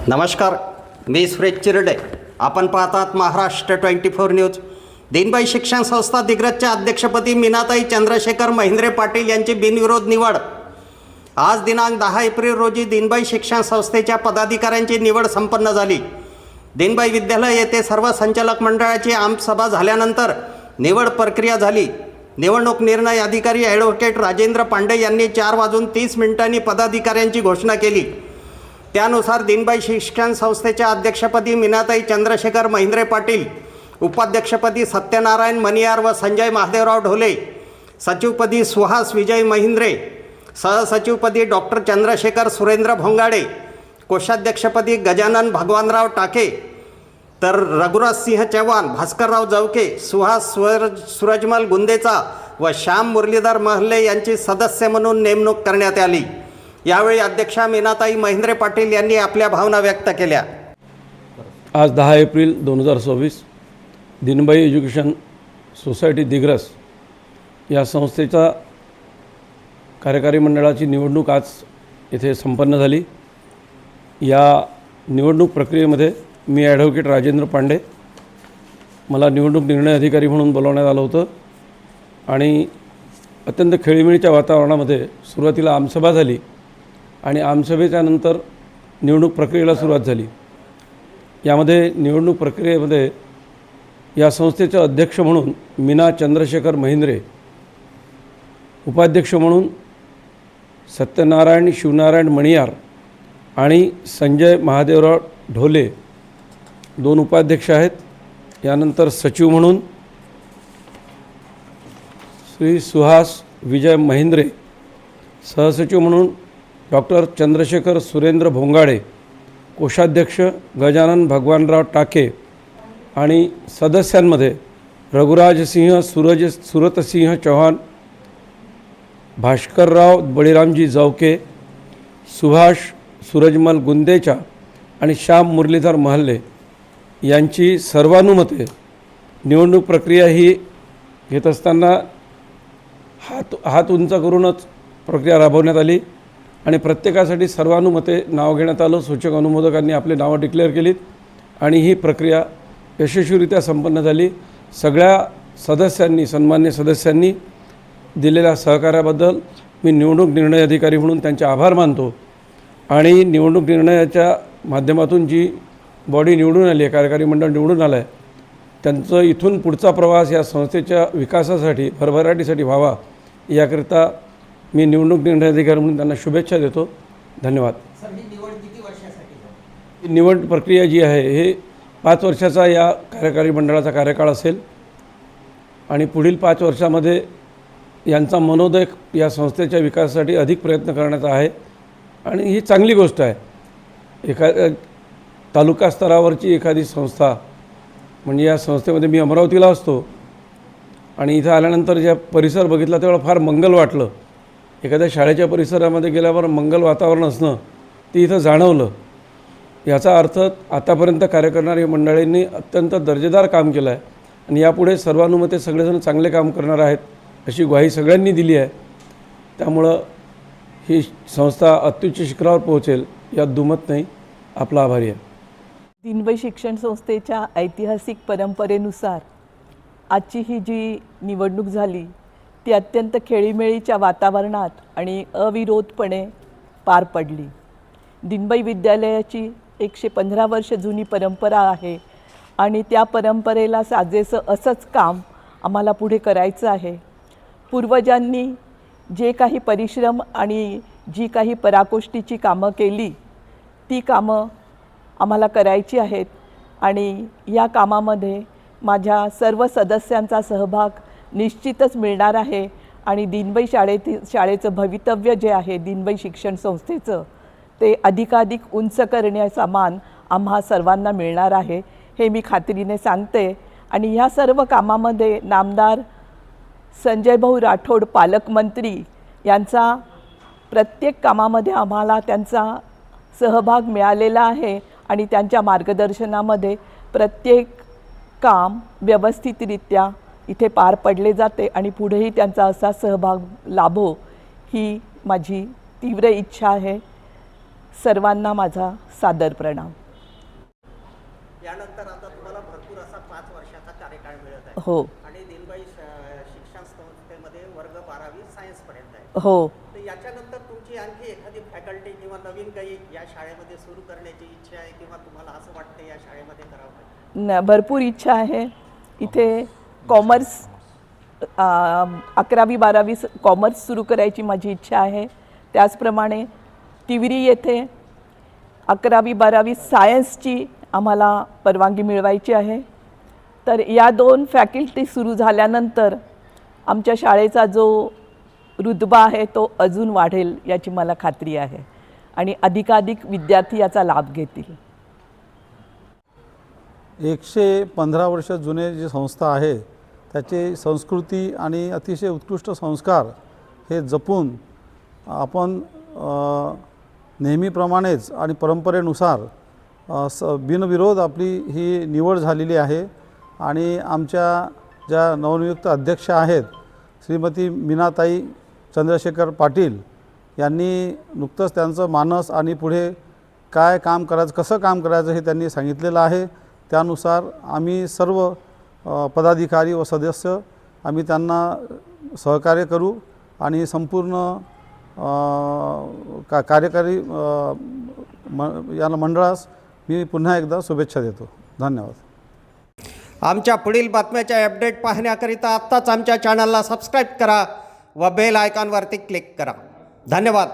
नमस्कार, मी सुरेश चिरडे. आपण पाहतात महाराष्ट्र 24 न्यूज. दीनबाई शिक्षण संस्था दिग्रजच्या अध्यक्षपदी मीनाताई चंद्रशेखर महिंद्रे पाटील यांची बिनविरोध निवड. आज दिनांक 10 एप्रिल रोजी दीनबाई शिक्षण संस्थेच्या पदाधिकाऱ्यांची निवड संपन्न झाली. दीनबाई विद्यालय येथे सर्व संचालक मंडळाची आमसभा झाल्यानंतर निवड प्रक्रिया झाली. निवडणूक निर्णय अधिकारी ॲडव्होकेट राजेंद्र पांडे यांनी 4:30 पदाधिकाऱ्यांची घोषणा केली. त्यानुसार दीनबाई शिक्षण संस्थेच्या अध्यक्षपदी मीनाताई चंद्रशेखर महिंद्रे पाटील, उपाध्यक्षपदी सत्यनारायण मणियार व संजय महादेवराव ढोले, सचिवपदी सुहास विजय महिंद्रे, सहसचिवपदी डॉक्टर चंद्रशेखर सुरेंद्र भोंगाडे, कोषाध्यक्षपदी गजानन भगवानराव टाके, तर रघुराज सिंह चव्हाण, भास्करराव जवके, सुहास सूरजमल गुंदेचा व श्याम मुरलीधर महले यांची सदस्य म्हणून नेमणूक करण्यात आली. यावेळी अध्यक्षा मीनाताई महिंद्रे पाटील यांनी आपल्या भावना व्यक्त केल्या. आज 10 एप्रिल 2024 दीनबाई एज्युकेशन सोसायटी दिग्रस या संस्थेचा कार्यकारी मंडळाची निवडणूक आज येथे संपन्न झाली. या निवडणूक प्रक्रियेमध्ये मी ॲडव्होकेट राजेंद्र पांडे, मला निवडणूक निर्णय अधिकारी म्हणून बोलवण्यात आलं होतं आणि अत्यंत खेळीमेळीच्या वातावरणामध्ये सुरुवातीला आमसभा झाली आणि आमसभेच्या नंतर निवडणूक प्रक्रियेला सुरुवात झाली. यामध्ये निवडणूक प्रक्रियेमध्ये या संस्थेचे अध्यक्ष म्हणून मीना चंद्रशेखर महिंद्रे, उपाध्यक्ष म्हणून सत्यनारायण शिवनारायण मणियार आणि संजय महादेवराव ढोले 2 उपाध्यक्ष आहेत. यानंतर सचिव म्हणून श्री सुहास विजय महिंद्रे, सहसचिव म्हणून डॉक्टर चंद्रशेखर सुरेंद्र भोंगाडे, कोषाध्यक्ष गजानन भगवानराव टाके आणि सदस्यांमध्ये रघुराज सिंह सुरतसिंह चव्हाण, भास्करराव बळीरामजी जवके, सुभाष सूरजमल गुंदेचा आणि श्याम मुरलीधर महले यांची सर्वानुमते निवडणूक प्रक्रिया ही घेत असताना हात उंच करूनच प्रक्रिया राबवण्यात आली आणि प्रत्येकासाठी सर्वानुमते नाव घेण्यात आलं. सूचक अनुमोदकांनी आपले नावं डिक्लेअर केलीत आणि ही प्रक्रिया यशस्वीरित्या संपन्न झाली. सगळ्या सदस्यांनी, सन्मान्य सदस्यांनी दिलेल्या सहकार्याबद्दल मी निवडणूक निर्णय अधिकारी म्हणून त्यांचे आभार मानतो. आणि निवडणूक निर्णयाच्या माध्यमातून जी बॉडी निवडून आली आहे, कार्यकारी मंडळ निवडून आलं आहे, त्यांचं इथून पुढचा प्रवास या संस्थेच्या विकासासाठी, भरभराटीसाठी व्हावा याकरिता मी निवडणूक निर्णय अधिकारी म्हणून त्यांना शुभेच्छा देतो. धन्यवाद. निवड प्रक्रिया जी आहे हे 5 वर्षाचा या कार्यकारी मंडळाचा कार्यकाळ असेल आणि पुढील 5 वर्षामध्ये यांचा मनोदय या संस्थेच्या विकासासाठी अधिक प्रयत्न करण्याचा आहे आणि ही चांगली गोष्ट आहे. एखाद्या तालुका स्तरावरची एखादी संस्था, म्हणजे या संस्थेमध्ये मी अमरावतीला असतो आणि इथं आल्यानंतर ज्या परिसर बघितला तेव्हा फार मंगल वाटलं. एखाद्या शाळेच्या परिसरामध्ये गेल्यावर मंगल वातावरण असणं ते इथं जाणवलं. याचा अर्थ आतापर्यंत कार्य करणाऱ्या मंडळींनी अत्यंत दर्जेदार काम केलं आहे आणि यापुढे सर्वानुमते सगळेजण चांगले काम करणार आहेत अशी ग्वाही सगळ्यांनी दिली आहे. त्यामुळं ही संस्था अत्युच्च शिखरावर पोहोचेल यात दुमत नाही. आपला आभारी आहे. दीनबाई शिक्षण संस्थेच्या ऐतिहासिक परंपरेनुसार आजची ही जी निवडणूक झाली ती अत्यंत खेळीमेळीच्या वातावरणात आणि अविरोधपणे पार पडली. दीनबाई विद्यालयाची 115 वर्ष जुनी परंपरा आहे आणि त्या परंपरेला साजेसं असंच काम आम्हाला पुढे करायचं आहे. पूर्वजांनी जे काही परिश्रम आणि जी काही पराकोष्टीची कामं केली ती कामं आम्हाला करायची आहेत आणि या कामामध्ये माझ्या सर्व सदस्यांचा सहभाग निश्चितच मिळणार आहे आणि दीनबाई शाळेचं भवितव्य जे आहे दीनबाई शिक्षण संस्थेचं ते अधिकाधिक उंच करण्याचा मान आम्हा सर्वांना मिळणार आहे हे मी खात्रीने सांगते. आणि ह्या सर्व कामामध्ये नामदार संजय भाऊ राठोड पालकमंत्री यांचा प्रत्येक कामामध्ये आम्हाला त्यांचा सहभाग मिळालेला आहे आणि त्यांच्या मार्गदर्शनामध्ये प्रत्येक काम व्यवस्थितरित्या इथे पार पडले जाते आणि पुढेही त्यांचा असा सहभाग लाभो ही माझी तीव्र इच्छा आहे. सर्वांना माझा सादर प्रणाम. यानंतर आता तुम्हाला भरपूर असा 5 वर्षाचा कार्यकाळ मिळत आहे. हो आणि दिनबाई शिक्षण संस्थेमध्ये वर्ग 12वी सायन्सपर्यंत आहे. हो. तर याच्यानंतर तुमची आणखी एखादी फॅकल्टी किंवा नवीन काही या शाळेमध्ये सुरू करण्याची इच्छा आहे किंवा तुम्हाला असं वाटतं या शाळेमध्ये करावं? भरपूर इच्छा आहे. इथे कॉमर्स 11वी 12वी कॉमर्स सुरू करायची माझी इच्छा आहे. त्याचप्रमाणे तिवरी येथे 11वी 12वी सायन्सची आम्हाला परवानगी मिळवायची आहे. तर या 2 फॅकल्टी सुरू झाल्यानंतर आमच्या शाळेचा जो रुतबा आहे तो अजून वाढेल याची मला खात्री आहे आणि अधिकाधिक विद्यार्थी याचा लाभ घेतील. 115 वर्ष जुने जी संस्था आहे त्याची संस्कृती आणि अतिशय उत्कृष्ट संस्कार हे जपून आपण नेहमीप्रमाणेच आणि परंपरेनुसार बिनविरोध आपली ही निवड झालेली आहे. आणि आमच्या ज्या नवनियुक्त अध्यक्षा आहेत श्रीमती मीनाताई चंद्रशेखर पाटील यांनी नुकतंच त्यांचं मानस आणि पुढे काय काम करायचं, कसं काम करायचं हे त्यांनी सांगितलेलं आहे. त्यानुसार आम्ही सर्व पदाधिकारी व सदस्य आम्ही त्यांना सहकार्य करू आणि संपूर्ण कार्यकारी याला मंडळास मी पुन्हा एकदा शुभेच्छा देतो. धन्यवाद. आमच्या पुढील बातम्याच्या अपडेट पाहण्याकरिता आत्ताच आमच्या चॅनलला सबस्क्राईब करा व बेल आयकॉनवरती क्लिक करा. धन्यवाद.